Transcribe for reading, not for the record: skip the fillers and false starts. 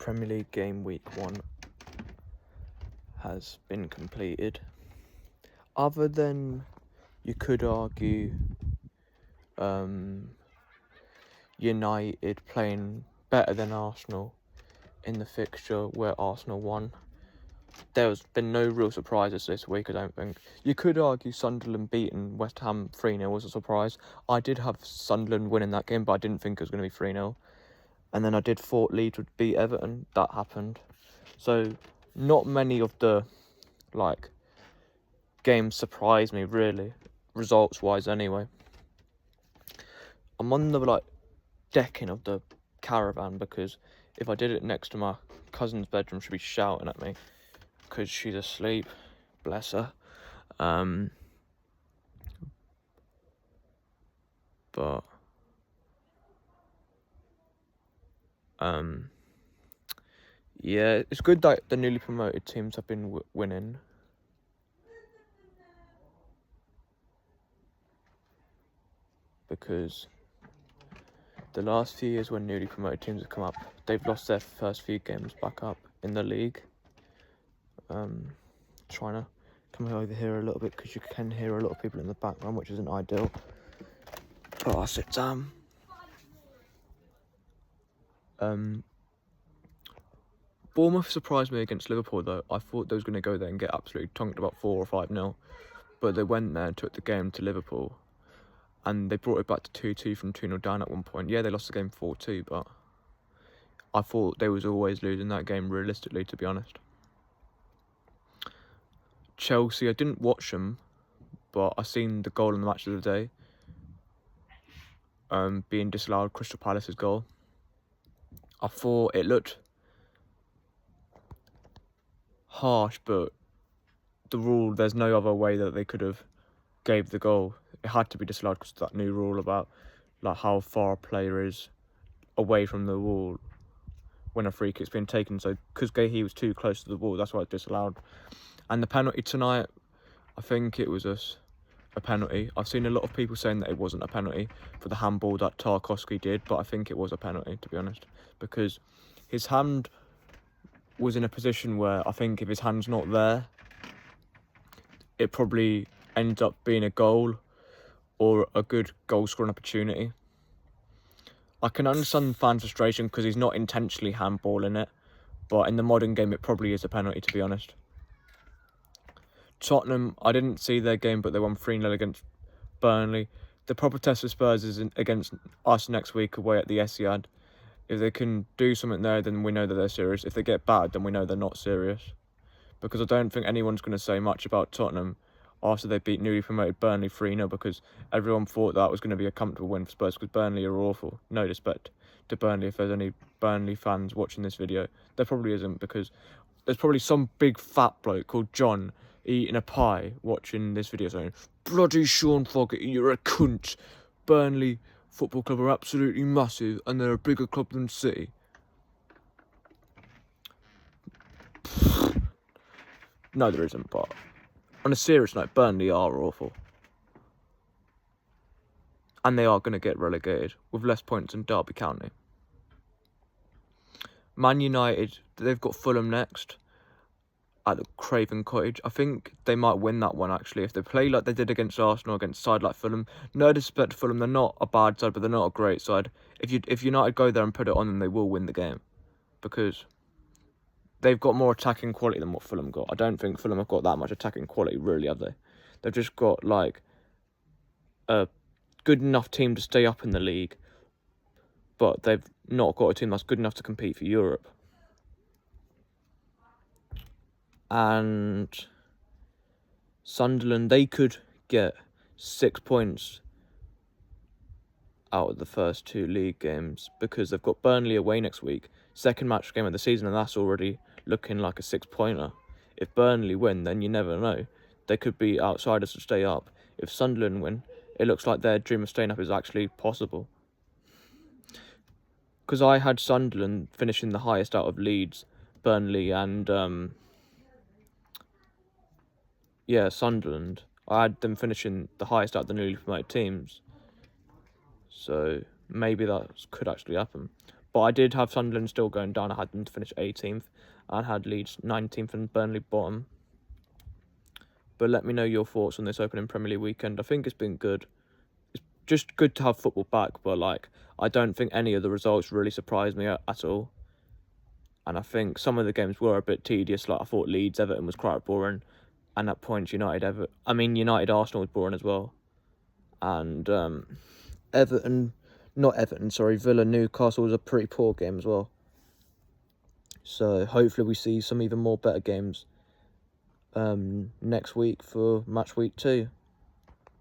Premier League game week 1 has been completed. Other than, you could argue, United playing better than Arsenal in the fixture where Arsenal won. There's been no real surprises this week, I don't think. You could argue Sunderland beating West Ham 3-0 was a surprise. I did have Sunderland winning that game, but I didn't think it was going to be 3-0. And then I did thought Leeds would beat Everton. That happened. So, not many of the, games surprised me, really. Results-wise, anyway. I'm on the, decking of the caravan, because if I did it next to my cousin's bedroom, she'd be shouting at me because she's asleep, bless her. Yeah, it's good that the newly promoted teams have been winning. Because the last few years when newly promoted teams have come up, they've lost their first few games back up in the league. Trying to come over here a little bit because you can hear a lot of people in the background, which isn't ideal. But I'll sit down. Bournemouth surprised me against Liverpool, though. I thought they was going to go there and get absolutely tonked about 4 or 5-0. But they went there and took the game to Liverpool. And they brought it back to 2-2 from 2-0 down at one point. Yeah, they lost the game 4-2, but I thought they was always losing that game realistically, to be honest. Chelsea, I didn't watch them, but I seen the goal in the match of the day. Being disallowed, Crystal Palace's goal. I thought it looked harsh, but the rule, there's no other way that they could have gave the goal. It had to be disallowed because of that new rule about how far a player is away from the wall when a free kick's been taken. So because he was too close to the ball, that's why it's disallowed. And the penalty tonight, I think it was a penalty. I've seen a lot of people saying that it wasn't a penalty for the handball that Tarkowski did, but I think it was a penalty, to be honest, because his hand was in a position where I think if his hand's not there, it probably ends up being a goal or a good goal-scoring opportunity. I can understand fans' frustration because he's not intentionally handballing it, but in the modern game, it probably is a penalty, to be honest. Tottenham, I didn't see their game, but they won 3-0 against Burnley. The proper test for Spurs is against us next week away at the Etihad. If they can do something there, then we know that they're serious. If they get bad, then we know they're not serious. Because I don't think anyone's going to say much about Tottenham after they beat newly promoted Burnley 3-0, because everyone thought that was going to be a comfortable win for Spurs, because Burnley are awful. No respect to Burnley if there's any Burnley fans watching this video. There probably isn't, because there's probably some big fat bloke called John eating a pie watching this video saying, "Bloody Sean Fogarty, you're a cunt. Burnley Football Club are absolutely massive and they're a bigger club than City." No, there isn't, but on a serious note, Burnley are awful. And they are going to get relegated with less points than Derby County. Man United, they've got Fulham next at the Craven Cottage. I think they might win that one, actually, if they play like they did against Arsenal, against a side like Fulham. No disrespect to Fulham, they're not a bad side, but they're not a great side. If United go there and put it on them, they will win the game, because they've got more attacking quality than what Fulham got. I don't think Fulham have got that much attacking quality, really, have they? They've just got, a good enough team to stay up in the league, but they've not got a team that's good enough to compete for Europe. And Sunderland, they could get 6 points out of the first 2 league games, because they've got Burnley away next week, second match game of the season, and that's already looking like a 6-pointer. If Burnley win, then you never know. They could be outsiders to stay up. If Sunderland win, it looks like their dream of staying up is actually possible. Because I had Sunderland finishing the highest out of Leeds, Burnley, and Sunderland. I had them finishing the highest out of the newly promoted teams. So maybe that could actually happen. But I did have Sunderland still going down. I had them to finish 18th. And had Leeds 19th and Burnley bottom. But let me know your thoughts on this opening Premier League weekend. I think it's been good. It's just good to have football back, but like I don't think any of the results really surprised me at all. And I think some of the games were a bit tedious. Like I thought Leeds Everton was quite boring, and at points United Arsenal was boring as well. And Villa Newcastle was a pretty poor game as well. So hopefully we see some even more better games next week for match week 2.